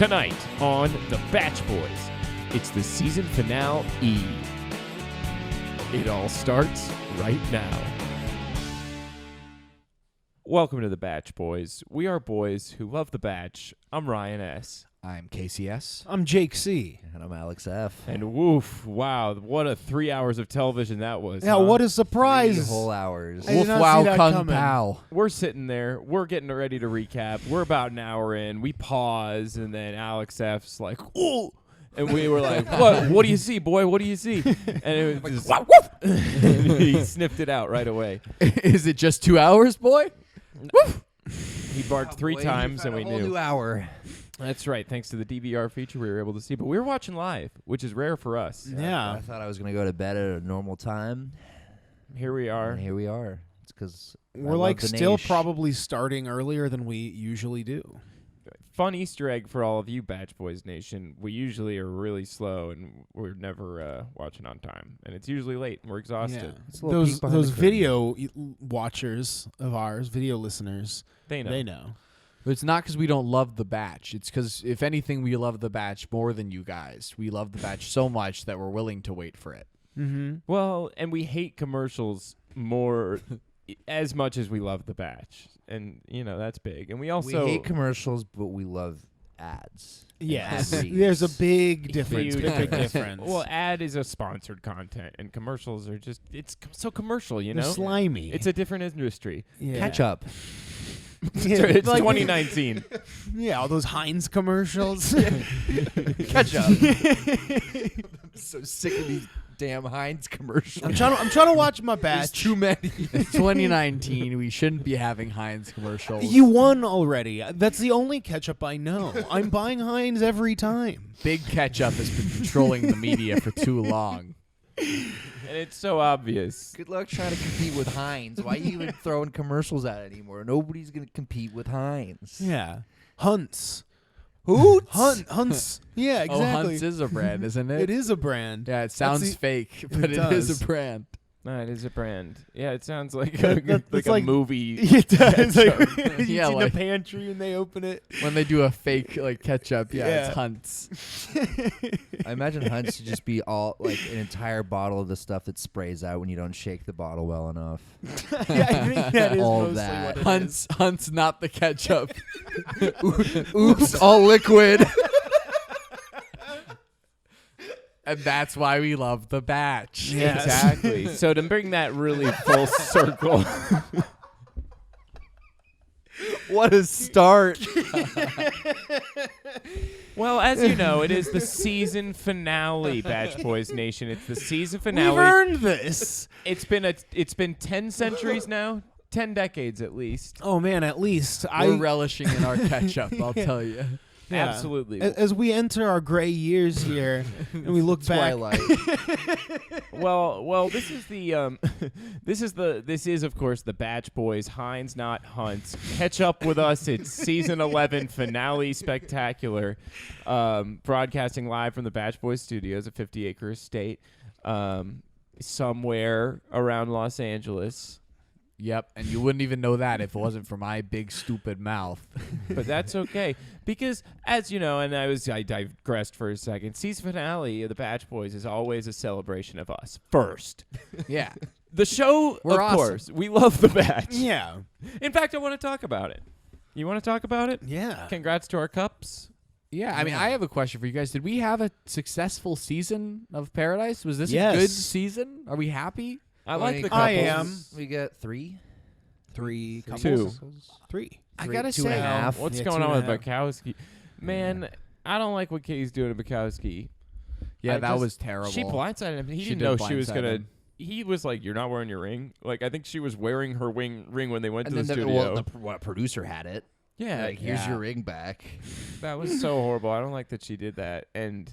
Tonight on The Bach Boys, it's the season finale. It all starts right now. Welcome to The Bach Boys. We are boys who love the Bach. I'm Ryan S. I'm KCS. I'm Jake C. And I'm Alex F. And woof, wow, what a 3 hours of television that was. Yeah, what a surprise. 3 whole hours. I did Woof not wow see that kung coming. pao. We're sitting there. We're getting ready to recap. We're about an hour in. We pause, and then Alex F's like, ooh. And we were like, what? What do you see, boy? What do you see? And it was just, he sniffed it out right away. Is it just 2 hours, boy? Woof. He barked three times, and we a whole knew. new hour. That's right. Thanks to the DVR feature, we were able to see. But we were watching live, which is rare for us. Yeah. I thought I was going to go to bed at a normal time. Here we are. And here we are. It's because We're like still probably starting earlier than we usually do. Fun Easter egg for all of you, Bach Boys Nation. We usually are really slow, and we're never watching on time. And it's usually late, and we're exhausted. It's a little peek behind Those the curtain. video watchers of ours, video listeners, They know. they know. But it's not because we don't love the batch. It's because, if anything, we love the batch more than you guys. We love the batch so much that we're willing to wait for it. Mm-hmm. Well, and we hate commercials more as much as we love the batch. And, you know, that's big. And we also we hate commercials, but we love ads. Yes. Ad reads. There's a big difference. Huge Big difference. Well, ad is a sponsored content, and commercials are just, it's so commercial, you They're know? slimy. It's a different industry. yeah. Catch up. It's like- 2019. Yeah, all those Heinz commercials. Catch up. I'm so sick of these damn Heinz commercials. I'm trying to watch my There's batch. too many. It's 2019. We shouldn't be having Heinz commercials. You won already. That's the only ketchup I know. I'm buying Heinz every time. Big Ketchup has been controlling the media for too long. And it's so obvious. Good luck trying to compete with Heinz. Why are you even throwing commercials out anymore? Nobody's going to compete with Heinz. Yeah. Hunts. Hoots? Hunts. Yeah, exactly. Oh, Hunt's is a brand, isn't it? It is a brand. Yeah, it sounds the- fake, but it does. is a brand. No, it is a brand. Yeah, it sounds like It's a like- movie. It does. Like, ketchup. you Yeah, see like- the pantry and they open it. When they do a fake ketchup, Yeah. it's Hunt's. I imagine Hunt's to just be all like an entire bottle of the stuff that sprays out when you don't shake the bottle well enough. Yeah, I think that is All mostly that. what it is. Hunt's not the ketchup. Oops, all liquid. And that's why we love the batch. Yes. Exactly. So to bring that really full circle, What a start. well, as you know, it is the season finale, Bach Boys Nation. It's the season finale. We've earned this. It's been 10 centuries now, 10 decades at least. Oh man, at least We're relishing in our ketchup, I'll tell you. Yeah. Absolutely. As we enter our gray years here, and we look back. Twilight. Well, this is of course the Bach Boys, Heinz not Hunt's. Catch up with us. It's season 11 finale spectacular, broadcasting live from the Bach Boys studios at 50 Acre Estate, somewhere around Los Angeles. Yep, and you wouldn't even know that if it wasn't for my big stupid mouth. But that's okay because, as you know, and I digressed for a second. Season finale of the Bach Boys is always a celebration of us first. Yeah. The show, We're of awesome. course, we love the Bach. Yeah. In fact, I want to talk about it. You want to talk about it? Yeah. Congrats to our cups. Yeah, I mean, I have a question for you guys. Did we have a successful season of Paradise? Was this Yes. a good season? Are we happy? I like the I couples. am. We got three. Three couples. Two. Three. I Three, gotta two and say, a half. What's Yeah, going two on with and a half. Bukowski? Man, I don't like what Katie's doing to Bukowski. Yeah, I that just- was terrible. She blindsided him. He She didn't did know she was blindside going to... him. He was like, you're not wearing your ring? Like, I think she was wearing her ring when they went And to then the studio. the producer had it. yeah, Like, here's yeah. your ring back. that was so horrible. I don't like that she did that. And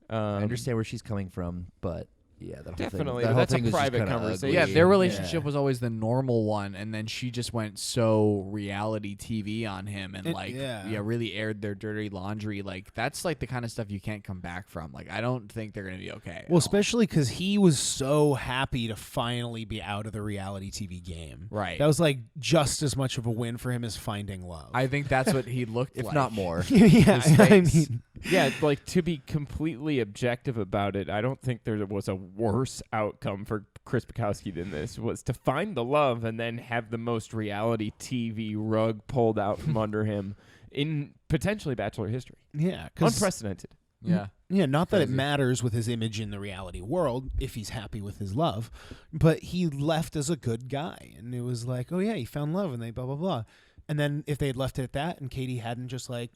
I understand where she's coming from, but Yeah, that whole Definitely, Thing, that but whole that's a thing was just private kinda conversation. Yeah, ugly. their relationship was always the normal one, and then she just went so reality TV on him, and really aired their dirty laundry. Like that's like the kind of stuff you can't come back from. Like I don't think they're gonna be okay. Well, especially because he was so happy to finally be out of the reality TV game. Right. That was like just as much of a win for him as finding love. I think that's what he looked if like. not more. yeah, His I face. mean, Yeah, like to be completely objective about it, I don't think there was a worse outcome for Chris Bukowski than this. Was to find the love and then have the most reality TV rug pulled out from under him in potentially Bachelor history. yeah, 'cause- Unprecedented. Yeah. Yeah, not that it Crazy. matters with his image in the reality world if he's happy with his love, but he left as a good guy, and it was like, oh yeah, he found love, and they blah blah blah. And then if they had left it at that, and Katie hadn't just like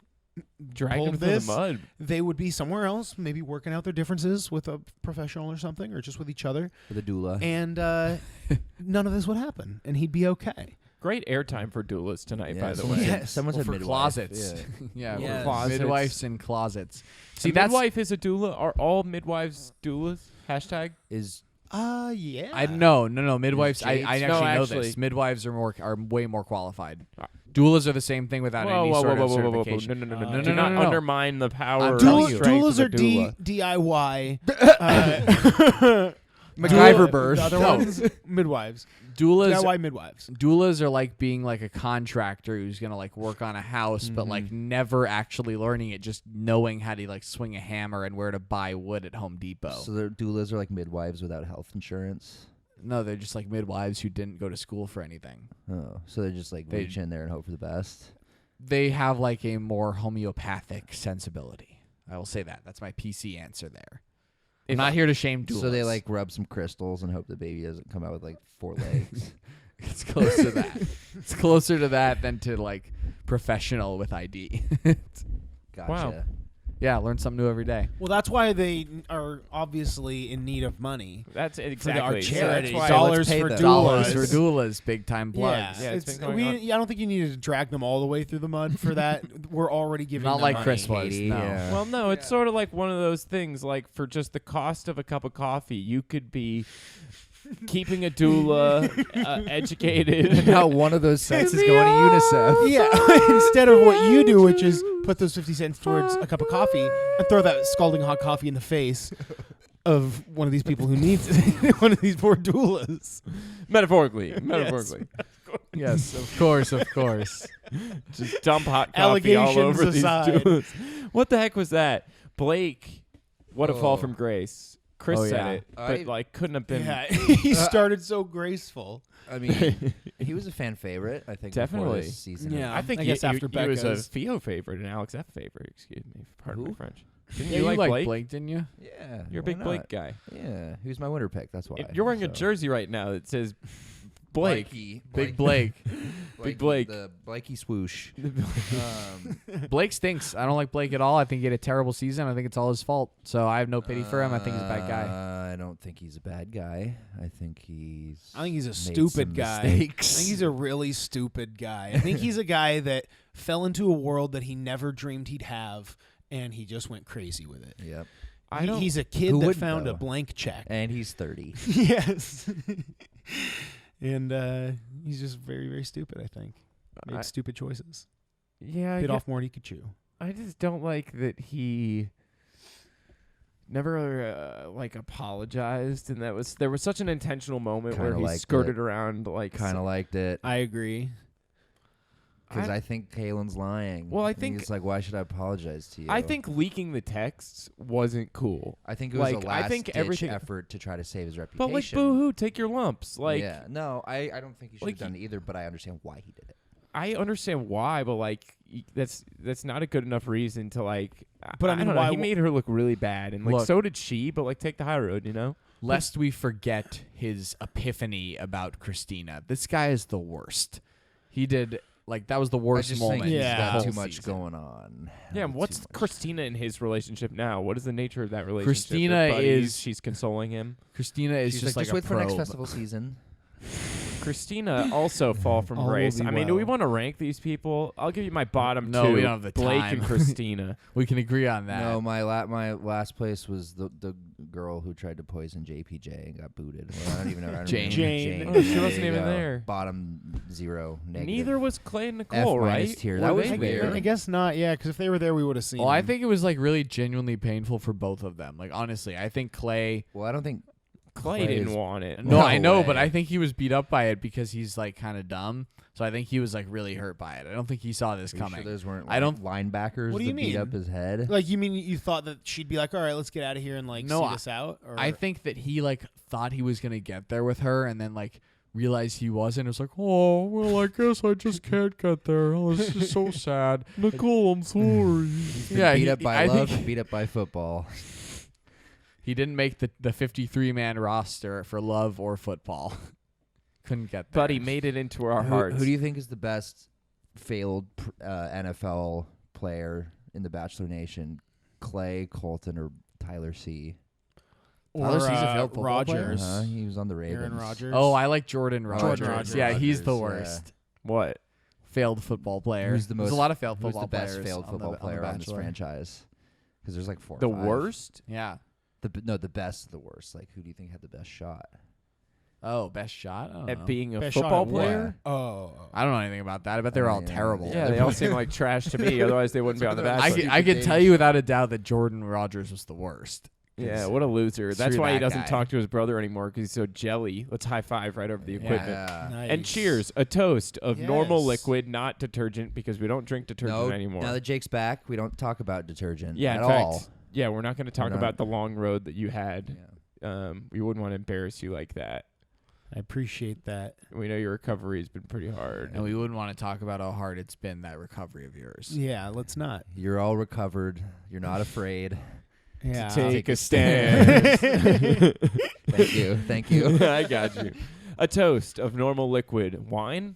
Dragged pulled him through this, the mud. they would be somewhere else, maybe working out their differences with a professional or something, or just with each other, For the doula. and none of this would happen, and he'd be okay. Great airtime for doulas tonight, by the someone way. said- someone Well, said for midwife. closets. Yeah. Yeah, Yes. for Closets. midwives and closets. See, See, that's midwife is a doula. Are all midwives doulas? Hashtag. Is Yeah. I no midwives. I Jade's- actually No, know actually- this. Midwives are way more qualified. Doulas are the same thing without any sort of certification. No. No, Do no, not no, no. undermine the power. I'm or telling you. strength Doulas of are a doula. DIY. MacGyver birth. The other No. ones, midwives. Doulas DIY midwives. doulas are like being like a contractor who's gonna like work on a house, but like never actually learning it, just knowing how to like swing a hammer and where to buy wood at Home Depot. so their doulas are like midwives without health insurance? No, they're just like midwives who didn't go to school for anything. Oh, so they're just like They- reach in there and hope for the best. They have like a more homeopathic sensibility. I will say that. That's my PC answer there. I'm not here to shame doulas. So they like rub some crystals and hope the baby doesn't come out with like 4 legs. It's close to that. It's closer to that than to like professional with ID. Gotcha. Wow. Yeah, learn something new every day. Well, that's why they are obviously in need of money. That's our exactly. So charity. that's why Dollars let's pay for them. Dollars for doulas. doulas, big time plugs. Yeah, it's been going on. I don't think you needed to drag them all the way through the mud for that. We're already giving Not them like money. Chris was. Katie, No. yeah. Well, no, it's sort of like one of those things. Like for just the cost of a cup of coffee, you could be keeping a doula, educated. Now one of those cents is going to UNICEF. Yeah, instead of what you do, which is put those 50 cents towards a cup of coffee and throw that scalding hot coffee in the face of one of these people who needs it, one of these poor doulas. Metaphorically. Yes, of course, of course. Just dump hot coffee all Allegations over these aside. doulas. What the heck was that? Blake, what a fall Oh. from grace. Chris Oh, said yeah. it, but like couldn't have been. Yeah, he started so graceful. I mean, he was a fan favorite, I think, before Definitely. this season. Yeah. I think I guess after he was a Becca's. Theo favorite and Alex F favorite. Excuse me, pardon my Who? French. Didn't Yeah, you like Blake? Blake, didn't you? Yeah. You're a why big Blake not? guy. Yeah, he was my winner pick. That's why. You're wearing a So. jersey right now that says Blake. Blakey. Big Blake. Big Blake. The Blakey swoosh. Blake stinks. I don't like Blake at all. I think he had a terrible season. I think it's all his fault. So I have no pity for him. I think he's a bad guy. I don't think he's a bad guy. I think he's a made stupid some guy. mistakes. I think he's a really stupid guy. I think he's a guy that fell into a world that he never dreamed he'd have, and he just went crazy with it. Yep. He's a kid Who that wouldn't, found though? a blank check. And he's 30. Yes. And he's just very, very stupid, I think. Made I- stupid choices. Yeah, Bit off more than he could chew. I just don't like that he never like apologized, and there was such an intentional moment where Kinda he liked skirted it. around like Kind of liked it. I agree. Because I think Kalen's lying. Well, I And think- he's like, why should I apologize to you? I think leaking the texts wasn't cool. I think it was like, a I last think ditch everything- effort to try to save his But reputation. like, boo-hoo, take your lumps. Like, yeah, no, I don't think he should like, have done it either, but I understand why he did it. I understand why, but like, that's not a good enough reason to like. But I I mean, don't know. why He made her look really bad, and like, Look. so did she. But like, take the high road, you know. Lest we forget his epiphany about Christina. This guy is the worst. He did like that was the I worst just moment. think he's Yeah. got whole too much season. going on. Yeah, Too what's much. Christina in his relationship now? What is the nature of that relationship? Christina They're buddies, is- she's consoling him. Christina is She's just like, like just wait a for next probe. festival season. Christina also fall from All will grace. be I mean, do we well. want to rank these people? I'll give you my bottom No, two. we don't have the Blake time. and Christina. We can agree on that. No, my last place was the girl who tried to poison JPJ and got booted. Well, I don't even know. I don't Jane. remember. Oh, she There wasn't you even go. there. Bottom 0, negative. Neither was Clay and F Nicole, minus right? tier. Were That was they? weird. I guess not. Yeah, because if they were there, we would have seen. Well, I them. think it was like really genuinely painful for both of them. Like honestly, I think Clay. Well, I don't think Clay Clay didn't is- want it. No, No I know, way. but I think he was beat up by it because he's like kind of dumb. So I think he was like really hurt by it. I don't think he saw this Are you coming. sure those weren't I don't- linebackers What do you that beat mean? up his head. Like, you mean you thought that she'd be like, all right, let's get out of here and like No, see this out? Or I think that he like thought he was gonna get there with her, and then like realized he wasn't. It was like, oh well, I guess I just can't get there. Oh, this is so sad. Nicole, I'm sorry. Been Yeah, beat he- up by I love think- and beat up by football. He didn't make the 53-man roster for love or football. Couldn't get there. But he made it into our Who hearts. do you think is the best failed NFL player in the Bachelor Nation? Clay, Colton, or Tyler C? Tyler C's a failed football player? Rodgers. Uh-huh, he was on the Ravens. Aaron Rodgers. Oh, I like Jordan Rodgers. Rodgers. Yeah, he's the Rodgers, worst. What? Failed football player. Who's the There's most? a lot of failed Who's football the best players failed on football The player on this Bachelor. franchise? Because there's like 4 or The 5. worst? Yeah. The best of the worst. Like, who do you think had the best shot? Oh, best shot? I don't At know. being a Best shot football at what? player? Oh. I don't know anything about that. I bet they were all Yeah, terrible. Yeah, they all seem like trash to me. Otherwise, they wouldn't be on the I Bachelor. can tell you without a doubt that Jordan Rodgers was the worst. Yeah, what a loser. That's Screw why he that doesn't guy. talk to his brother anymore because he's so jelly. Let's high five right over the equipment. Yeah. Nice. And cheers, a toast of normal Yes. liquid, not detergent, because we don't drink detergent No, anymore. now that Jake's back, we don't talk about detergent Yeah, at in fact, all. yeah, we're not going to talk We're not. about the long road that you had. Yeah. We wouldn't want to embarrass you like that. I appreciate that. We know your recovery has been pretty hard. And we wouldn't want to talk about how hard it's been, that recovery of yours. Yeah, let's not. You're all recovered. You're not afraid. Yeah. Take a stand. Thank you. Thank you. I got you. A toast of normal liquid. Wine?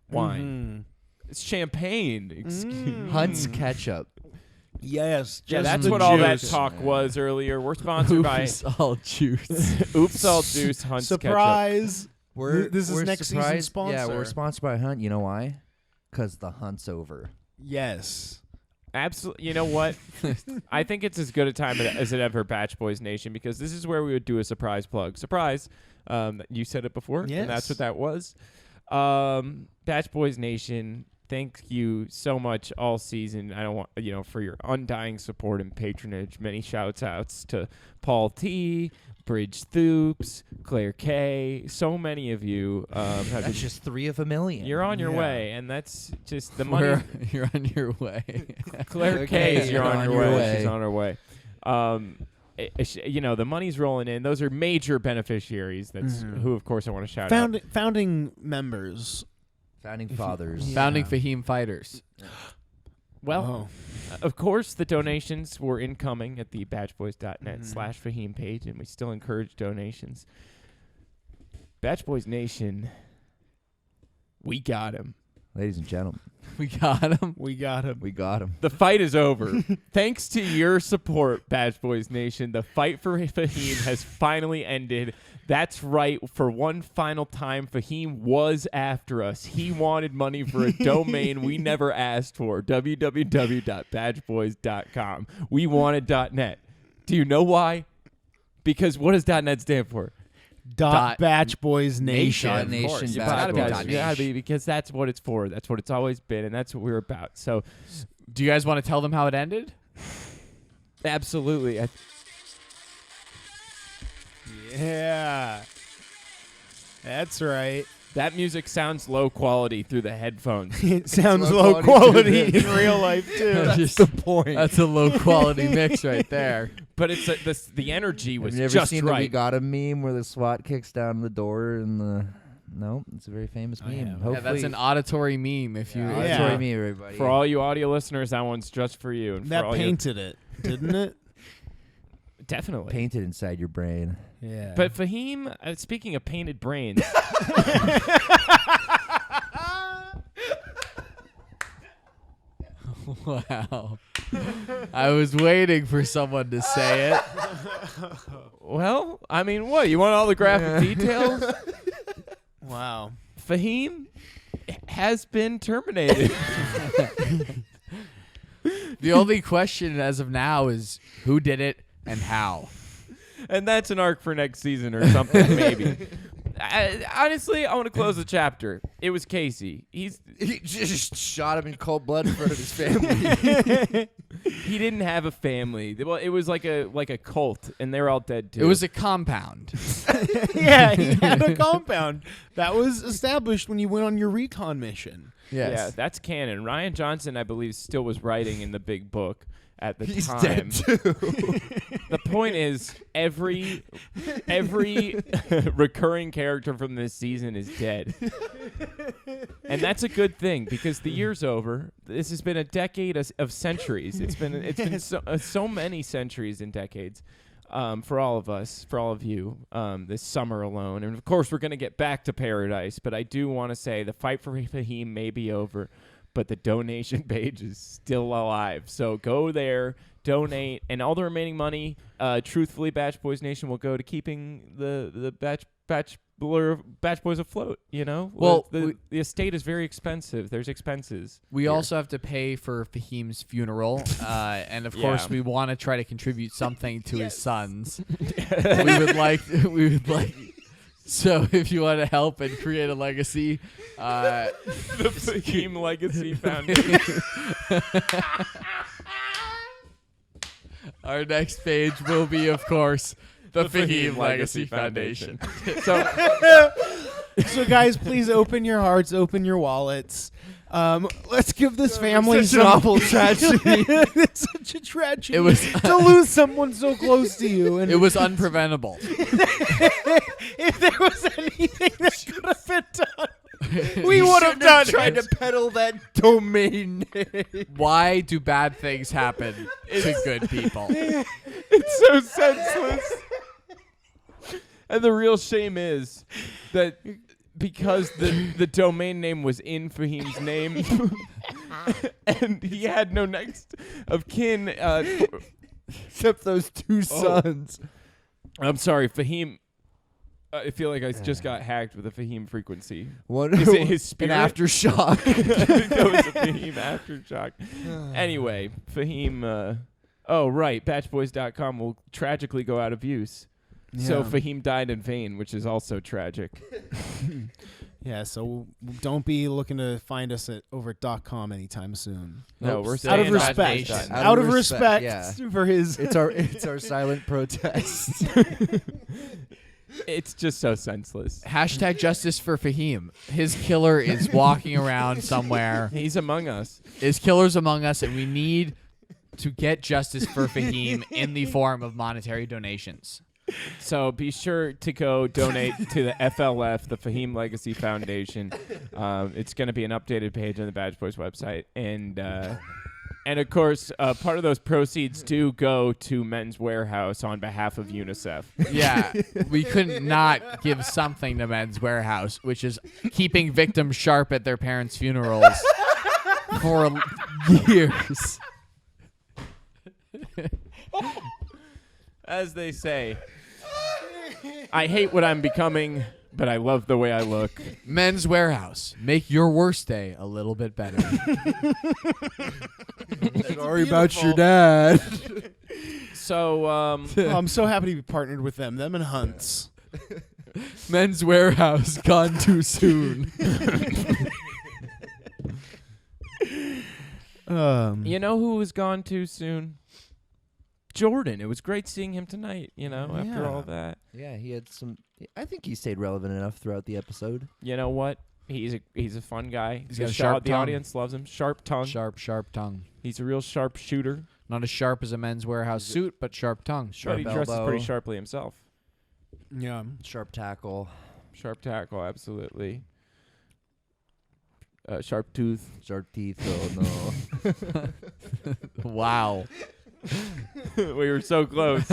Wine. It's champagne. Excuse Hunt's ketchup. Yes. Yeah, just that's the what all that juice. talk was earlier. We're sponsored by Oops, all juice. Oops All Juice Hunt's Ketchup. Surprise. This is we're next season's surprised- sponsor. Yeah, we're sponsored by Hunt. You know why? Because the hunt's over. Yes. Absolutely. You know what? I think it's as good a time as it ever Batch Boys Nation, because this is where we would do a surprise plug. Surprise. You said it before, and that's Yes. what that was. Batch Boys Nation, thank you so much all season. I don't want, for your undying support and patronage. Many shouts outs to Paul T, Bridge Thoops, Claire K. So many of you have That's been, just 3 of a million. you're on your Yeah. way, and that's just the money. You're on your way. Claire K is you're you're on on your your way. way. She's on her way. The money's rolling in. Those are major beneficiaries. That's who, of course, I want to shout out. Founding members. Founding fathers. Yeah. Founding Fahim Fighters. Well, of course, the donations were incoming at the batchboys.net/Fahim page, and we still encourage donations. Batch Boys Nation, we got him. Ladies and gentlemen, We got him. We got him. we got him. The fight is over. Thanks to your support, Batch Boys Nation, the fight for Fahim has finally ended. That's right. For one final time, Fahim was after us. He wanted money for a domain we never asked for, www.batchboys.com. We wanted .net. Do you know why? Because what does .net stand for? Dot Batch Boys Nation. Dot Nation. course. You Batch gotta be, Boys. you gotta be, because that's what it's for. That's what it's always been, and that's what we're about. So, Do you guys want to tell them how it ended? absolutely. Yeah. That's right. That music sounds low quality through the headphones. It sounds low low quality quality in real life too. That's the point. That's a low quality mix right there. But it's the energy was Have you ever just seen the We right. Got Him meme where the SWAT kicks down the door and the... No, it's a very famous meme. have. Hopefully, Yeah, that's an auditory meme. If you, Yeah. auditory meme, everybody. For all you audio listeners, that one's just for you. And That for all painted it, didn't it? you, definitely. painted inside your brain. Yeah. But Fahim, speaking of painted brains, wow. I was waiting for someone to say it. well, I mean, what? You want all the graphic details? wow. Fahim has been terminated. The only question as of now is who did it and how. And that's an arc for next season or something, maybe. Honestly, I want to close the chapter. It was Casey. He just shot him in cold blood in front of his family. He didn't have a family. Well, it was like a cult, and they're all dead too. It was a compound. Yeah, he had a compound that was established when you went on your recon mission. Yes. Yeah, that's canon. Ryan Johnson, I believe, still was writing in the big book at the He's time. dead too. The point is, every recurring character from this season is dead, and that's a good thing because the year's over. This has been a decade of centuries. It's been so many centuries and decades. For all of us, for all of you, this summer alone. And, of course, we're going to get back to paradise. But I do want to say the fight for Fahim may be over, but the donation page is still alive. So go there, donate, and all the remaining money, truthfully, Bach Boys Nation will go to keeping the Bach Boys afloat, you know? Well, the estate is very expensive. There's expenses. We here. also have to pay for Fahim's funeral, and of course, we want to try to contribute something to his sons. we would like. So, if you want to help and create a legacy, the Fahim Legacy Foundation. Our next page will be, of course, the Fahim Legacy Foundation. So, guys, please open your hearts, open your wallets. Let's give this family such an awful tragedy. It's such a tragedy. It was to lose someone so close to you. And it was unpreventable. if there was anything that could have been done, we would have done tried it. to peddle that domain name. Why do bad things happen to good people? It's so senseless. And the real shame is that because the domain name was in Fahim's name, and he had no next of kin, Except those two sons. I'm sorry, Fahim. I feel like I just got hacked with a Fahim frequency. What Is it his spirit? An aftershock. I think that was a Fahim aftershock. Anyway, Fahim. Oh, right. Batchboys.com will tragically go out of use. So Yeah. Fahim died in vain, which is also tragic. Yeah, so don't be looking to find us over at .com anytime soon. No, Nope, we're stay Out of in saying that respect. nation. Out of respect, respect yeah. for his. It's our silent protest. It's just so senseless. Hashtag justice for Fahim. His killer is walking around somewhere. He's among us. His killer's among us, and we need to get justice for Fahim in the form of monetary donations. So be sure to go donate to the FLF, the Fahim Legacy Foundation. It's going to be an updated page on the Bach Boys website. And of course, part of those proceeds do go to Men's Warehouse on behalf of UNICEF. Yeah, we could not give something to Men's Warehouse, which is keeping victims sharp at their parents' funerals for years. As they say, I hate what I'm becoming, but I love the way I look. Men's Warehouse, make your worst day a little bit better. Sorry about your dad. So, I'm so happy to be partnered with them and Hunts. Men's Warehouse, gone too soon. you know who was gone too soon? Jordan. It was great seeing him tonight, after Yeah. all that. Yeah, he had some. I think he stayed relevant enough throughout the episode. You know what? He's a fun guy. He's got a The sharp tongue. audience loves him. Sharp tongue. Sharp tongue. He's a real sharp shooter. Not as sharp as a Men's Warehouse suit, but sharp tongue. But he dresses elbow. pretty sharply himself. Yeah. Sharp tackle. Sharp tackle, absolutely. Sharp tooth. Sharp teeth. Oh no. Wow. We were so close.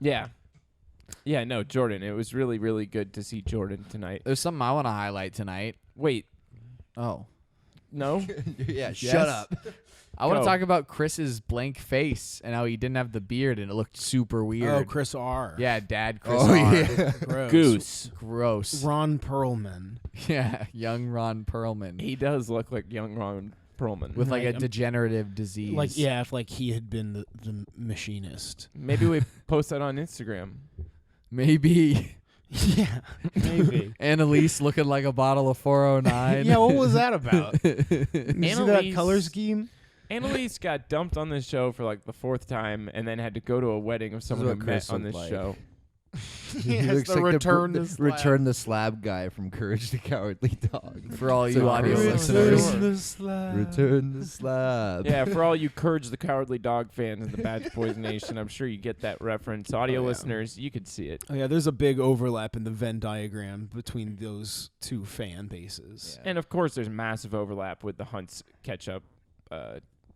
Yeah. Yeah, no, Jordan. It was really, really good to see Jordan tonight. There's something I want to highlight tonight. Wait, Oh. no? Yeah. Yes. Shut up. I want Go. to talk about Chris's blank face and how he didn't have the beard and it looked super weird. Oh, Chris R. Yeah, Dad Chris Oh, R. yeah. Gross. Goose. Gross. Ron Perlman. Yeah, young Ron Perlman. He does look like young Ron Perlman. With like a Like, degenerative disease. Like, yeah, if like he had been the machinist. Maybe we post that on Instagram. Maybe. Yeah, maybe. Annalise looking like a bottle of 409. Yeah, what was that about? You see that Annalise- color scheme? Annalise got dumped on this show for like the 4th time and then had to go to a wedding of someone what who Chris met on looked this like. show. He has to return the slab. return the slab guy from Courage the Cowardly Dog. For all you So audio Chris- listeners. Return the slab. Yeah, for all you Courage the Cowardly Dog fans in the Bach Boys Nation, I'm sure you get that reference. Audio Oh, yeah. listeners, you could see it. Oh yeah, there's a big overlap in the Venn diagram between those two fan bases. And of course, there's massive overlap with the Hunts Ketchup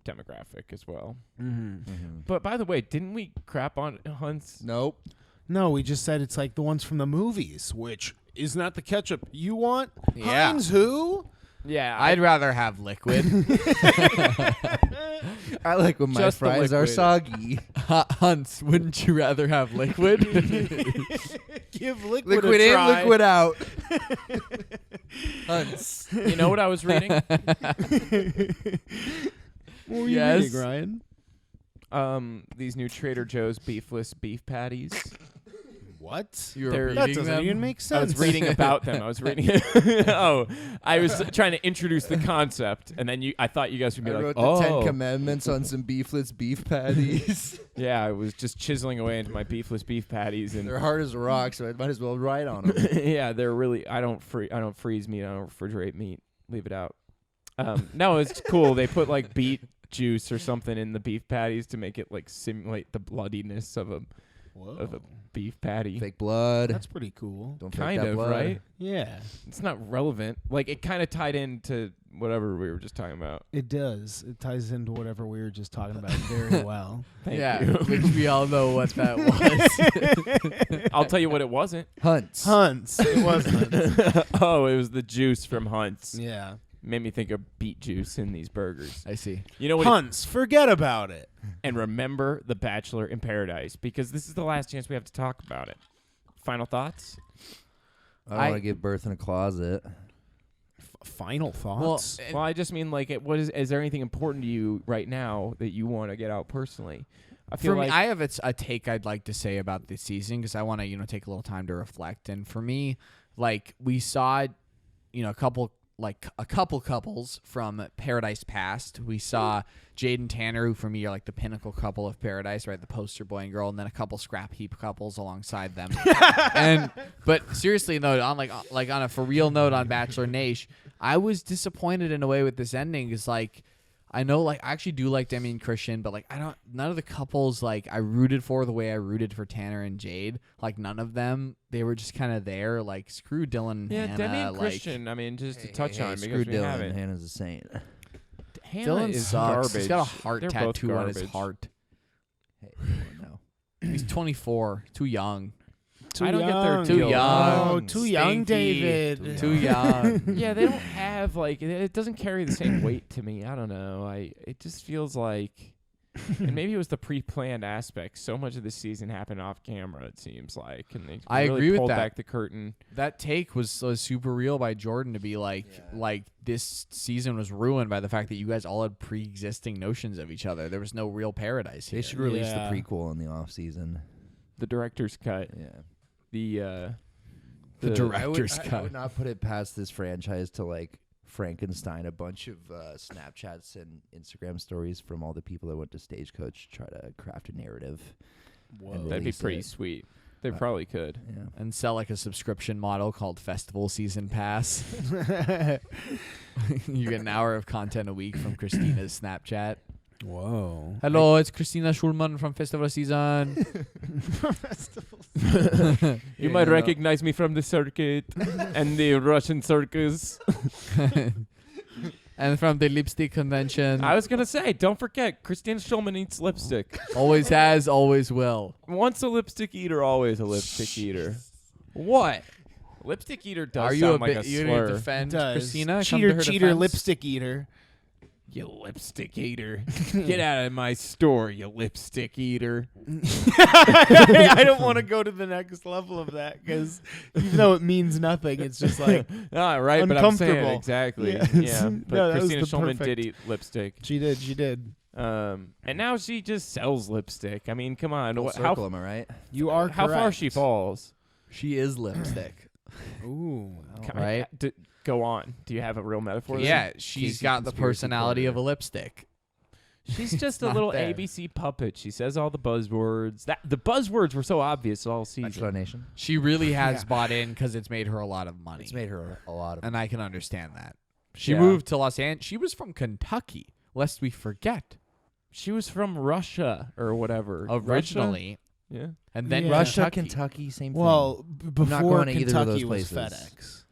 demographic as well. Mm-hmm. But by the way, didn't we crap on Hunts? Nope. No, we just said it's like the ones from the movies, which is not the ketchup you want. Yeah. Heinz who? Yeah, I'd rather have liquid. I like when my Just the fries are liquid. soggy. Hunts, wouldn't you rather have liquid? Give liquid Liquid a in, try. liquid out. Hunts. you know what I was reading? What were you Yes. reading, Ryan? These new Trader Joe's beefless beef patties. What? You were They're- That reading doesn't them? even make I sense. was reading about them. I was reading. Oh, I was trying to introduce the concept, and then I thought you guys would be I like, wrote "Oh, the 10 Commandments on some beefless beef patties. yeah." I was just chiseling away into my beefless beef patties, and They're hard as a rock, so I might as well write on them. yeah, they're really. I don't freeze meat. I don't refrigerate meat. Leave it out. No, it's cool. They put like beet juice or something in the beef patties to make it like simulate the bloodiness of a Whoa. beef patty. Fake blood. That's pretty cool. Don't fake Kind that of, blood. right? Yeah, It's not relevant. Like it kind of tied into whatever we were just talking about. it does. It ties into whatever we were just talking about very well. Thank yeah, you. which we all know what that was. I'll tell you what it wasn't. Hunts. Hunts. It wasn't. Oh, it was the juice from Hunt's. Yeah. Made me think of beet juice in these burgers. I see. You know what? Hunts. Forget about it. And remember The Bachelor in Paradise, because this is the last chance we have to talk about it. Final thoughts? I don't want to give birth in a closet. Final thoughts. Well, I just mean like, is there anything important to you right now that you want to get out personally? I feel For like me, I have a take I'd like to say about this season because I want to, take a little time to reflect. And for me, like we saw, a couple couples from Paradise Past. We saw Jade and Tanner, who for me are like the pinnacle couple of Paradise, right? The poster boy and girl, and then a couple scrap heap couples alongside them. But seriously, though, on like on a for real note on Bachelor Nation, I was disappointed in a way with this ending. Is like, I know, like, I actually do like Demi and Christian, but, like, none of the couples, like, I rooted for the way I rooted for Tanner and Jade. Like, none of them, they were just kind of there. Like, screw Dylan and Hannah. Demi and like, Christian. I mean, just to touch on screw because we Dylan. haven't. Hannah's a saint. Hannah Dylan is sucks. garbage. He's got a heart They're both tattoo on his garbage. heart. Hey, you don't know. He's 24. Too young. I don't get their Too deal. young. Oh, too young, Stinky. David. Too young. Yeah, they don't have like it doesn't carry the same weight to me. I don't know. It just feels like, and maybe it was the pre-planned aspect. So much of the season happened off camera. It seems like, and they I really agree with pulled that. back the curtain. That take was super real by Jordan to be like this season was ruined by the fact that you guys all had pre-existing notions of each other. There was no real paradise here. They should release Yeah. the prequel in the off season. The director's cut. Yeah. The director's I cut. would not put it past this franchise to like Frankenstein a bunch of Snapchats and Instagram stories from all the people that went to Stagecoach to try to craft a narrative. and That'd be release pretty it. sweet. They probably could. Yeah. And sell like a subscription model called Festival Season Pass. You get an hour of content a week from Christina's Snapchat. Whoa. Hello, it's Christina Schulman from Festival Season. You might recognize me from the circuit and the Russian circus. And from the lipstick convention. I was gonna say, don't forget, Christina Schulman eats lipstick. Always has, always will. Once a lipstick eater, always a lipstick eater. What? Lipstick eater does Are you sound a like bit? a You slur. defend Does. Christina? Come to Cheater, her cheater, defense? lipstick eater. You lipstick eater. Get out of my store, you lipstick eater. I don't want to go to the next level of that because even though it means nothing, it's just like right, but I'm saying uncomfortable. exactly. Yeah. Yeah. But No, that was Christina the Schulman perfect- did eat lipstick. She did. And now she just sells lipstick. I mean, come on. Full How circle, am I right? You are how far correct. she falls? She is lipstick. Ooh. Right. Go on. Do you have a real metaphor? there? Yeah, she's Casey got the Conspiracy personality Corner. of a lipstick. She's just a Not little there. ABC puppet. She says all the buzzwords. The buzzwords were so obvious all Bachelor season. Nation. She really has Yeah. bought in because it's made her a lot of money. It's made her a lot of. And I can understand that. She Yeah. moved to Los Angeles. She was from Kentucky, lest we forget. She was from Russia or whatever. Originally. Russia? Yeah. And then Yeah. Russia, Kentucky. Kentucky, same Well, thing. before not going to either of Kentucky those was places. FedEx.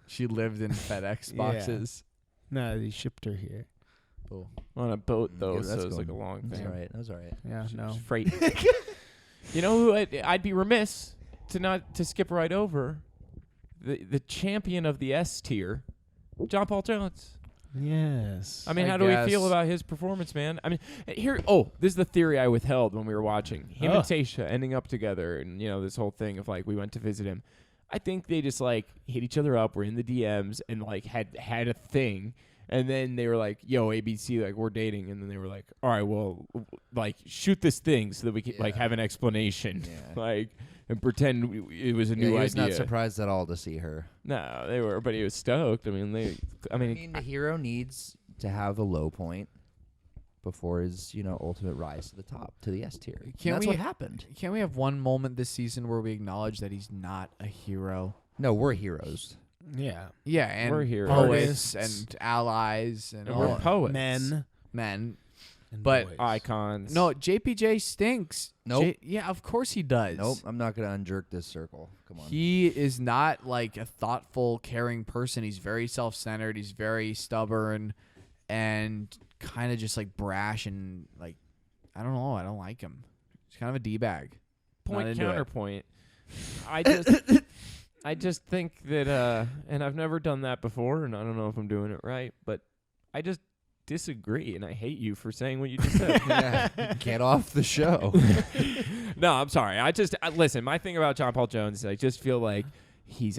She lived in FedEx Yeah. boxes. No, they shipped her here. Cool. On a boat though, Yeah, so that's it's like a going- long That's thing. all right. That was all right. Yeah, no. It's freight. You know who I'd be remiss to skip right over? The champion of the S tier, John Paul Jones. Yes. I mean, I how do we feel guess. about his performance, man? I mean, here. Oh, this is the theory I withheld when we were watching him and Tasha ending up together, and this whole thing of like we went to visit him. I think they just like hit each other up. Were in the DMs and like had a thing, and then they were like, "Yo, ABC, like we're dating," and then they were like, "All right, well, like shoot this thing so that we can like Yeah. have an explanation, Yeah. like." And pretend it was a Yeah, new he was idea. not surprised at all to see her. No, they were, but he was stoked. I mean, I mean, the hero needs to have a low point before his, ultimate rise to the top, to the S tier. And Can't that's we- what happened. Can't we have one moment this season where we acknowledge that he's not a hero? No, we're heroes. Yeah. Yeah, and We're heroes. poets Artists. and allies and we're all poets, Men. men. And But boys. icons. No, JPJ stinks. Nope. Yeah, of course he does. Nope, I'm not going to unjerk this circle. Come on. He is not like a thoughtful, caring person. He's very self-centered. He's very stubborn and kind of just like brash and like, I don't know. I don't like him. He's kind of a D-bag. Not Point into it. counterpoint. I just think that and I've never done that before, and I don't know if I'm doing it right, but I just disagree, and I hate you for saying what you just said. Yeah, get off the show. No, I'm sorry. Listen. My thing about John Paul Jones is I just feel like he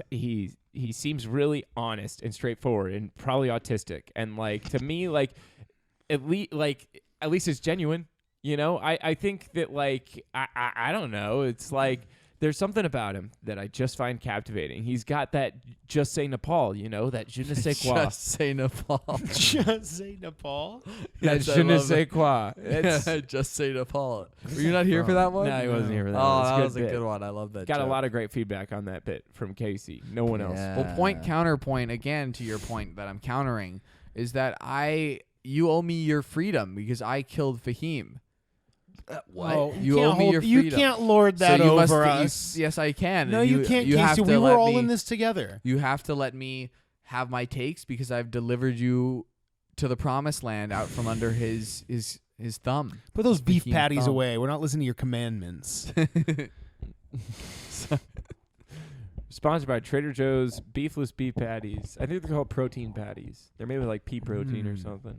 seems really honest and straightforward, and probably autistic, and like to me, like at least it's genuine. I think that like I don't know. It's like there's something about him that I just find captivating. He's got that just say Nepal, that je ne sais quoi. Just say Nepal. Just say Nepal. That Yes, I je ne love sais it. quoi. It's, Just say Nepal. Were you not here for that one? no, he wasn't here for that. Oh, It's that was a bit. good one. I love that. Got a joke. lot of great feedback on that bit from Casey. No one else. Yeah. Well, point counterpoint again to your point that I'm countering is that you owe me your freedom because I killed Fahim. What? Oh, You can't owe me your You freedom. can't lord that so you over must, us. yes, I can. No, and you can't, You have Casey. to We were let all me, in this together. You have to let me have my takes because I've delivered you to the promised land out from under his thumb. Put those beef Fahim patties thumb. away. We're not listening to your commandments. Sponsored by Trader Joe's beefless beef patties. I think they're called protein patties. They're made with like pea protein or something.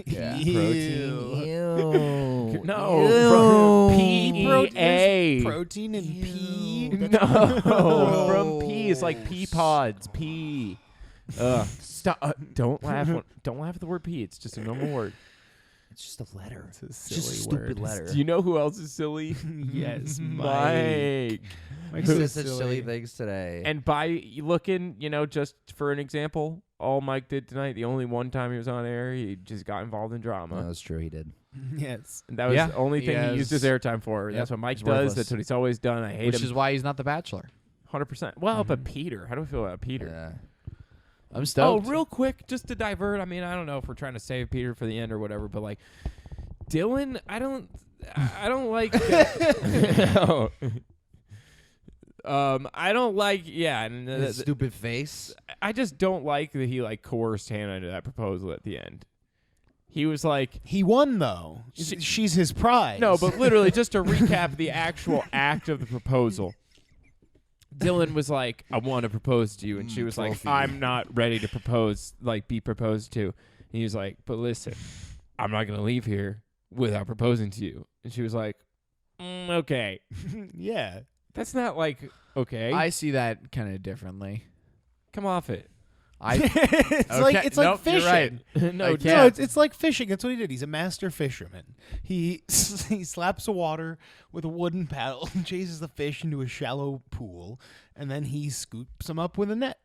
Yeah. Protein. Ew. No, from Protein- PEA. Protein and pea. No, from pea. It's like pea pods. Pea. Stop. Don't laugh. Don't laugh at the word pea. It's just a normal word. It's just a letter. It's a It's just a silly stupid word. letter. Do you know who else is silly? Yes, Mike. Mike's He so said such silly things today. And by looking, just for an example, all Mike did tonight, the only one time he was on air, he just got involved in drama. no, that's true. He did. Yes. And that was Yeah, the only he thing he used his has- airtime for. Yep, That's what Mike he's does. worthless. That's what he's always done. I hate Which him is why he's not the Bachelor. 100%. Well, but Peter, how do I feel about Peter? Yeah. I'm Oh, stoked. real quick, just to divert. I mean, I don't know if we're trying to save Peter for the end or whatever, but like Dylan, I don't like. No. I don't like. Yeah, and His stupid face. I just don't like that he like coerced Hannah into that proposal at the end. He was like, He won though. She's his prize. no, but literally just to recap the actual act of the proposal. Dylan was like, I want to propose to you. And she was like, trophy. I'm not ready to propose, like be proposed to. And he was like, but listen, I'm not going to leave here without proposing to you. And she was like, okay. Yeah. That's not like, okay. I see that kind of differently. Come off it. It's like Nope, fishing. you're right. No, No, it's like fishing. That's what he did. He's a master fisherman. He slaps the water with a wooden paddle and chases the fish into a shallow pool, and then he scoops them up with a net,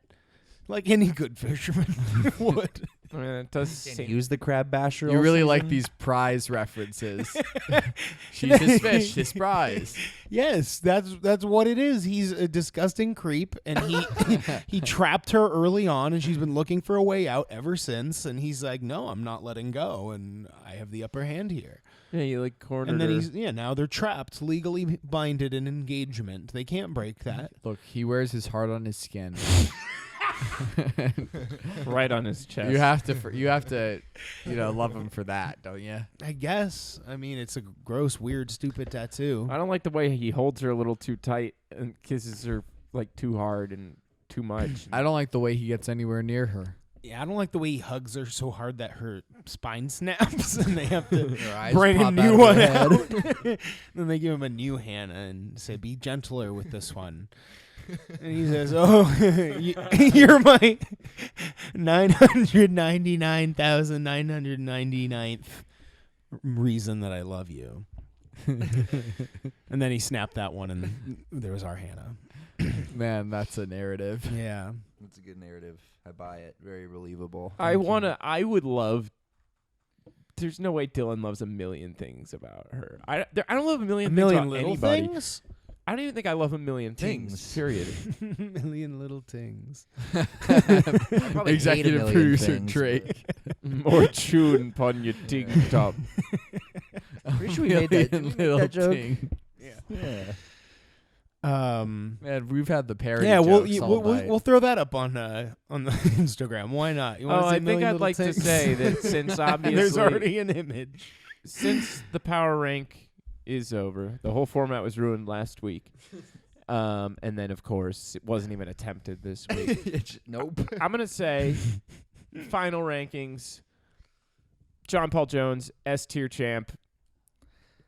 like any good fisherman would. I mean, it does seem. Use the crab basher. You all really like season? these prize references. She's his fish, his prize. Yes, that's what it is. He's a disgusting creep, and he trapped her early on, and she's been looking for a way out ever since. And he's like, "No, I'm not letting go, and I have the upper hand here." Yeah, you like cornered And then her. now they're trapped, legally binded in engagement. They can't break that. Look, he wears his heart on his skin. right on his chest. You have to, love him for that, don't you? I guess. I mean, it's a gross, weird, stupid tattoo. I don't like the way he holds her a little too tight and kisses her like too hard and too much. I don't like the way he gets anywhere near her. Yeah, I don't like the way he hugs her so hard that her spine snaps and they have to Her eyes bring a pop new out of one her head. out. Then they give him a new Hannah and say, "Be gentler with this one." And he says, "Oh, you're my 999,999th reason that I love you." And then he snapped that one, and there was our Hannah. Man, that's a narrative. Yeah. That's a good narrative. I buy it. Very believable. I would love. There's no way Dylan loves a million things about her. I don't love a million things about little anybody. things. I don't even think I love a million things. Tings. Period. Million little things. Probably hate a Executive million producer things, Drake. More chewing upon your ting top. Pretty sure we made that. Did we make that joke? Yeah. Man, we've had the parody. Yeah, jokes all night. we'll throw that up on the Instagram. Why not? You wanna Oh, see I Million think I'd Little like to Things? say that since obviously there's already an image. since the power rank is over, the whole format was ruined last week. And then of course it wasn't even attempted this week. Nope. I'm gonna say final rankings: John Paul Jones, S tier champ,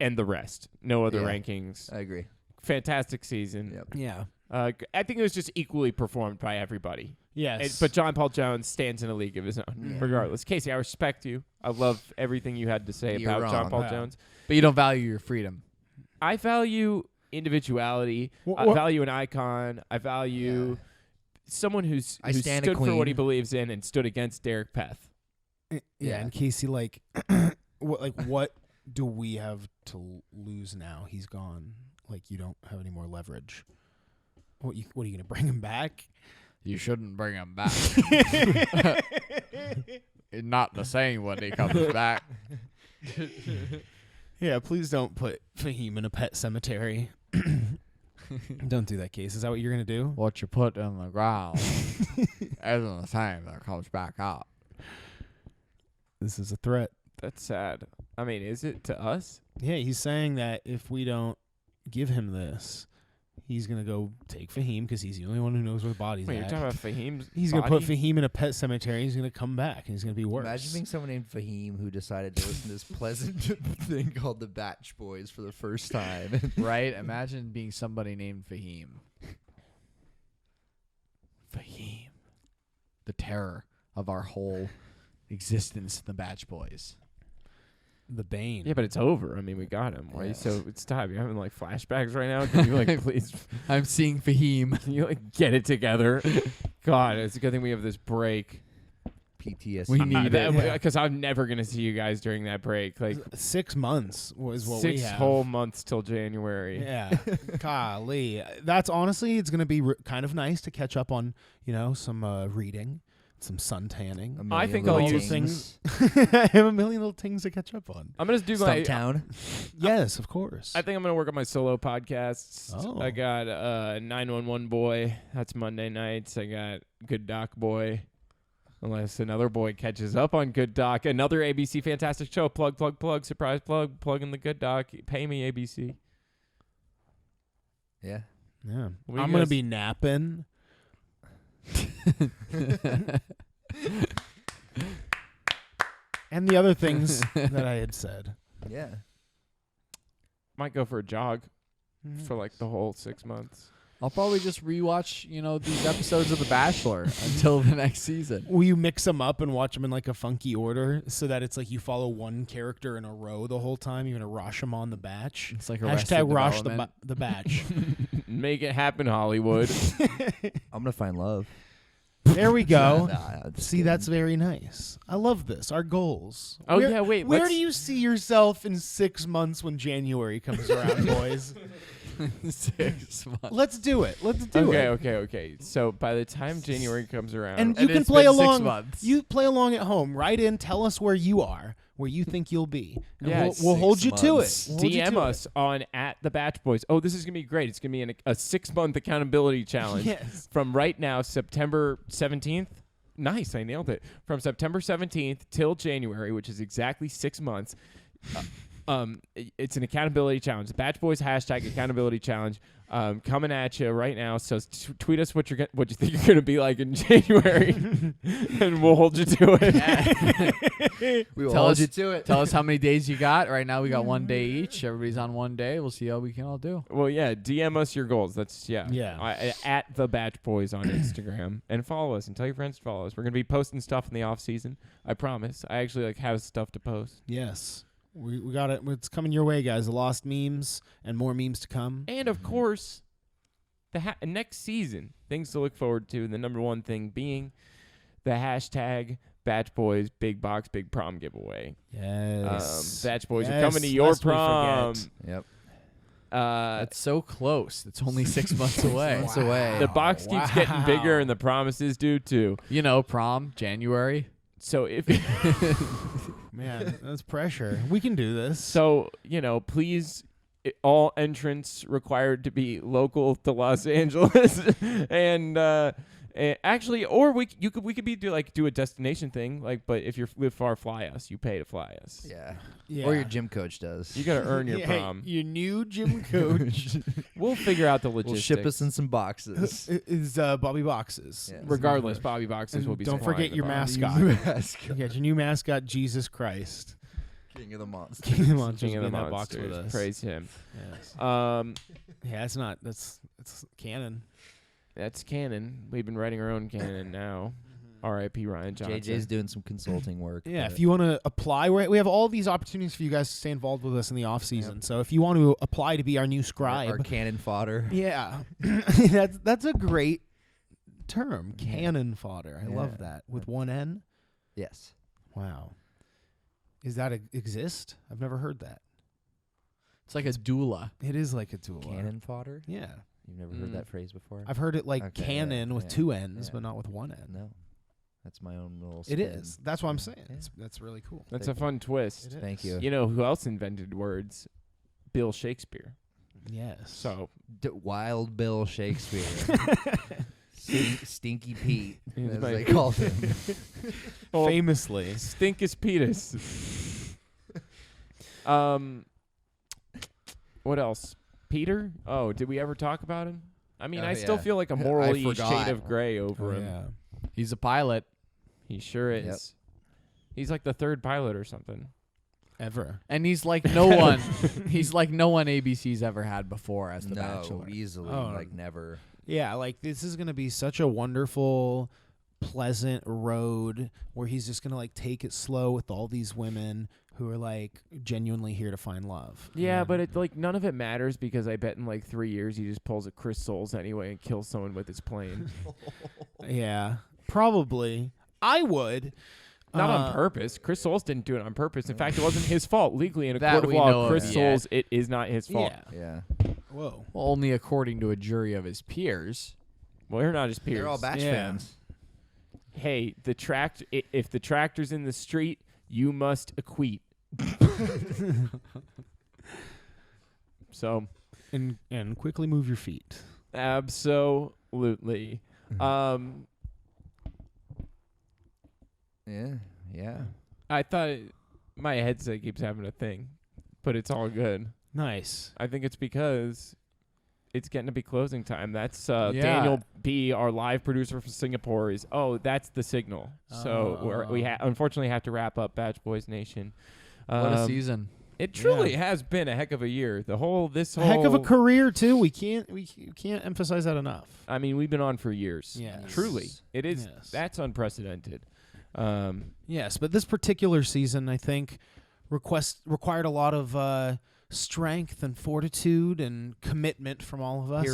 and the rest. No other Yeah. rankings. I agree. Fantastic season. Yep. Yeah. I think it was just equally performed by everybody. Yes. But John Paul Jones stands in a league of his own, Yeah. regardless. Casey, I respect you. I love everything you had to say You're about John wrong. Paul Wow. Jones. But you don't value your freedom. I value individuality. I Wha- value an icon. I value someone who I stood stand a for what he queen. believes in and stood against Derek Peth. Yeah, Yeah. and Casey, what do we have to lose now? He's gone. Like, you don't have any more leverage. What are you gonna bring him back? You shouldn't bring him back. Not the same when he comes back. Yeah, please don't put Fahim in a pet cemetery. Don't do that, Case. Is that what you're gonna do? What you put in the ground isn't the same that comes back out. This is a threat. That's sad. I mean, is it to us? Yeah, he's saying that if we don't give him this, he's gonna go take Fahim because he's the only one who knows where the body's Wait, you're at. talking about Fahim's He's body? gonna put Fahim in a pet cemetery. He's gonna come back and he's gonna be worse. Imagine being someone named Fahim who decided to listen to this pleasant thing called the Bach Boys for the first time. Right? Imagine being somebody named Fahim. Fahim. The terror of our whole existence in the Bach Boys. the Bane. Yeah, but it's over. I mean, we got him. Why? Yeah. So it's time. You're having like flashbacks right now. Can you like please? I'm seeing Fahim. Can you like get it together? God, it's a good thing we have this break. PTSD. We need it. Because I'm never gonna see you guys during that break. Like 6 months was what we 6 have. whole months till January. Yeah, golly, that's honestly, it's gonna be kind of nice to catch up on, some reading, some sun tanning. A I million think little I'll use things. I have a million little things to catch up on. I'm gonna do my. Stumptown. Yes, of course. I think I'm gonna work on my solo podcasts. Oh. I got 911 Boy. That's Monday nights. I got Good Doc Boy. Unless another boy catches up on Good Doc. Another ABC Fantastic Show. Plug, surprise plug. Plug in the Good Doc. Pay me, ABC. Yeah. Yeah. What do I'm you gonna guys- be napping. And the other things that I had said. Yeah. Might go for a jog for like the whole 6 months. I'll probably just rewatch, these episodes of The Bachelor until the next season. Will you mix them up and watch them in like a funky order so that it's like you follow one character in a row the whole time? You're gonna Rashomon the Batch. It's like Hashtag Rosh Development. the Batch. Make it happen, Hollywood. I'm gonna find love. There we go. Nah, just See, kidding. that's very nice. I love this. Our goals. Oh, yeah, wait, Where let's- do you see yourself in 6 months when January comes around, boys? 6 months. Let's do it. Let's do it. Okay. So by the time January comes around, And you And can it's play been 6 along. months. You play along at home. Write in. Tell us where you are, where you think you'll be. And Yeah, we'll hold 6 you to it. months. We'll hold you DM to us on @the Batch Boys. Oh, this is gonna be great. It's gonna be a 6-month accountability it. challenge Yes. from right now, September 17th. Nice, I nailed it. From September 17th till January, which is exactly 6 months. It's an accountability challenge. The Batch Boys hashtag accountability challenge coming at you right now. So tweet us what you think you're gonna be like in January, and we'll hold you to it. We will Tell hold us- you to it. Tell us how many days you got. Right now we got 1 day each. Everybody's on 1 day. We'll see how we can all do. Well, yeah, DM us your goals. That's Yeah. At the Batch Boys on Instagram, and follow us and tell your friends to follow us. We're gonna be posting stuff in the off season. I promise. I actually have stuff to post. Yes. We got it. It's coming your way, guys. The lost memes and more memes to come. And of course, the next season, things to look forward to. The number one thing being the hashtag Batch Boys Big Box Big Prom giveaway. Yes. Batch Boys are Yes, coming to your lest we prom. forget. Yep. That's so close. It's only 6 months away. Months away. The box keeps getting bigger, and the promises do too. Prom, January. So if Man, that's pressure. We can do this. please, all entrants required to be local to Los Angeles, and actually, or we could do a destination thing, but if you live far, fly us. You pay to fly us. Yeah. Yeah. Or your gym coach does. You gotta earn your Yeah, prom. Your new gym coach We'll figure out the We'll logistics. ship us in some boxes. is Bobby Boxes. Yeah. Regardless, Bobby Boxes And will be. don't supplying forget the your box. mascot. You got your new mascot, Jesus Christ. King of the monsters. King of the Monsters King of be the in that box with Monsters. us. Praise him. Yes. Yeah, That's canon. that's canon. We've been writing our own canon now. R.I.P. Ryan Johnson. JJ's doing some consulting work. Yeah, but if you want to apply, we have all these opportunities for you guys to stay involved with us in the off season. Yep. So if you want to apply to be our new our scribe, cannon fodder. yeah, that's a great term, cannon fodder. I love Yeah. that with one N. Yes. Wow, is that exist? I've never heard that. It's like a doula. It is like a tool. Cannon fodder? Yeah, You've never heard that phrase before? I've heard it like Okay, cannon yeah, with yeah, 2 N's, yeah. but not with 1 N. No. That's my own little It spin. is. That's what I'm saying. Yeah. That's really cool. That's a fun twist. It Thank is. you. You know who else invented words? Bill Shakespeare. Yes. So Wild Bill Shakespeare. Stinky Pete, He's as my- they called him. Well, famously. Stinkus Petus. What else? Peter? Oh, did we ever talk about him? I mean, Oh, I still yeah. feel like a I morally forgot. shade of gray over Oh, him. yeah. He's a pilot. He sure is. Yep. He's like the 3rd pilot or something. Ever. And he's like no one. He's like no one ABC's ever had before as the No, Bachelor. easily, Oh. like never. Yeah, like this is gonna be such a wonderful, pleasant road where he's just gonna like take it slow with all these women who are like genuinely here to find love. Yeah, but it none of it matters because I bet in like 3 years he just pulls a Chris Soules anyway and kills someone with his plane. yeah, probably I would. Not on purpose. Chris Soules didn't do it on purpose. In fact, it wasn't his fault. Legally, in a That court of we know law, of, Chris yeah. Soules, it is not his fault. Yeah. Yeah. Whoa. Well, only according to a jury of his peers. Well, they're not his peers. They're all Batch Yeah. fans. Hey, if the tractor's in the street, you must acquit. So, And quickly move your feet. absolutely. Yeah. Yeah. I thought my headset keeps having a thing, but it's all good. Nice. I think it's because it's getting to be closing time. That's Daniel B, our live producer from Singapore. That's the signal. So we unfortunately have to wrap up Bach Boys Nation. What a season! It truly has been a heck of a year. This whole heck of a career too. We can't emphasize that enough. I mean, we've been on for years. Yes. Truly, it is. Yes. That's unprecedented. Yes, but this particular season, I think, required a lot of strength and fortitude and commitment from all of us.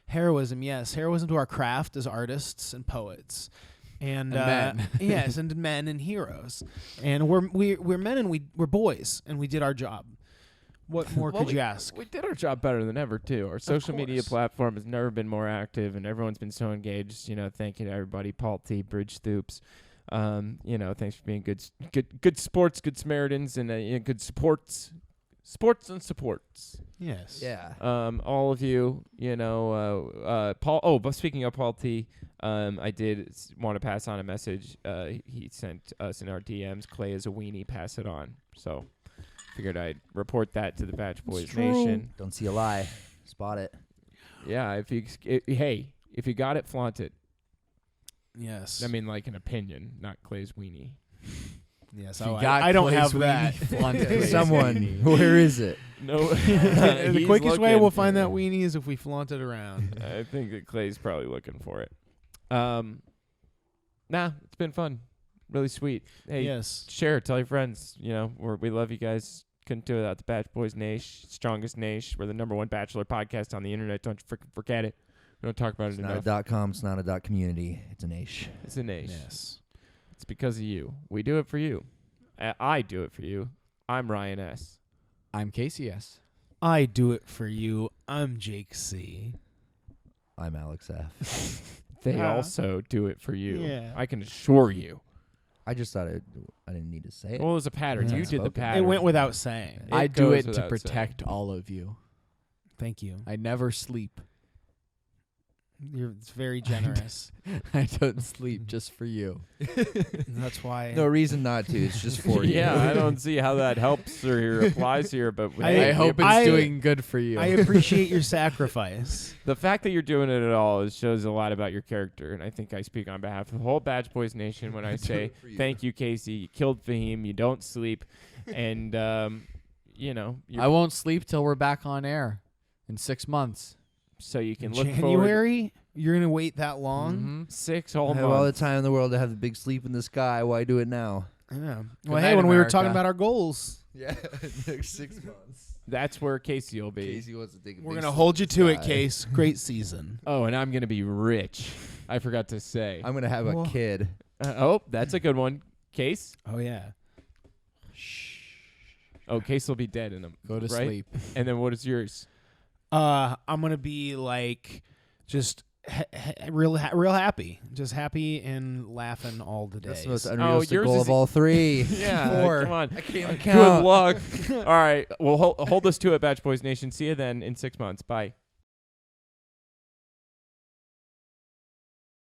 Heroism, yes, heroism to our craft as artists and poets. And men. Yes, and men and heroes. And we're men and we're boys, and we did our job. What more could you ask? We did our job better than ever too. Our social media platform has never been more active, and everyone's been so engaged. Thank you to everybody. Paul T, Bridge Stoops. Thanks for being good sports, good Samaritans, and good sports and supports. Yes. Yeah. All of you, Paul. Oh, but speaking of Paul T, I did want to pass on a message. He sent us in our DMs. Clay is a weenie. Pass it on. So, figured I'd report that to the Bach Boys Nation. Don't see a lie. Spot it. Yeah. If you got it, flaunt it. Yes. I mean, like an opinion, not Clay's weenie. Yes. I don't have that. Someone. Where is it? No. The quickest way we'll find that weenie is if we flaunt it around. I think that Clay's probably looking for it. It's been fun. Really sweet. Hey, yes. Share it. Tell your friends. We love you guys. Couldn't do it without the Bach Boys Nation. Strongest nation. We're the #1 Bachelor podcast on the internet. Don't forget it. We don't talk about it enough. It's not a .com. It's not a .community. It's a nation. It's a nation. Yes. It's because of you. We do it for you. I do it for you. I'm Ryan S. I'm Casey S. I do it for you. I'm Jake C. I'm Alex F. They also do it for you. Yeah. I can assure you. I just thought I didn't need to say it. Well, there's a pattern. Yeah. You did the pattern. It went without saying. I do goes it to without protect all of you. Thank you. I never sleep. It's very generous. I don't sleep just for you. That's why. No reason not to. It's just for you. Yeah, I don't see how that helps or applies here, but I hope it's doing good for you. I appreciate your sacrifice. The fact that you're doing it at all shows a lot about your character, and I think I speak on behalf of the whole Bach Boys Nation when I say thank you, Casey. You killed Fahim. You don't sleep, and I won't sleep till we're back on air in 6 months. So you can look forward. January? You're gonna wait that long? Mm-hmm. 6 whole I have months. all the time in the world to have the big sleep in the sky. Why do it now? Yeah. Good Well, night, hey, when we were America. talking about our goals, Yeah, next 6 months. That's where Casey will be. Casey wants to take a we're big gonna sleep hold in you the to it, sky. Case. Great season. Oh, and I'm gonna be rich. I forgot to say. I'm gonna have a kid. That's a good one. Case. Oh yeah. Oh, Case will be dead in them. Go to right? sleep. And then what is yours? I'm gonna be like, just real happy, just happy and laughing all the days. That's the most unrealistic yours goal is of all three. Yeah, Four. come on. I can't Good count. luck. All right, well, hold us to it, Bach Boys Nation. See you then in 6 months. Bye.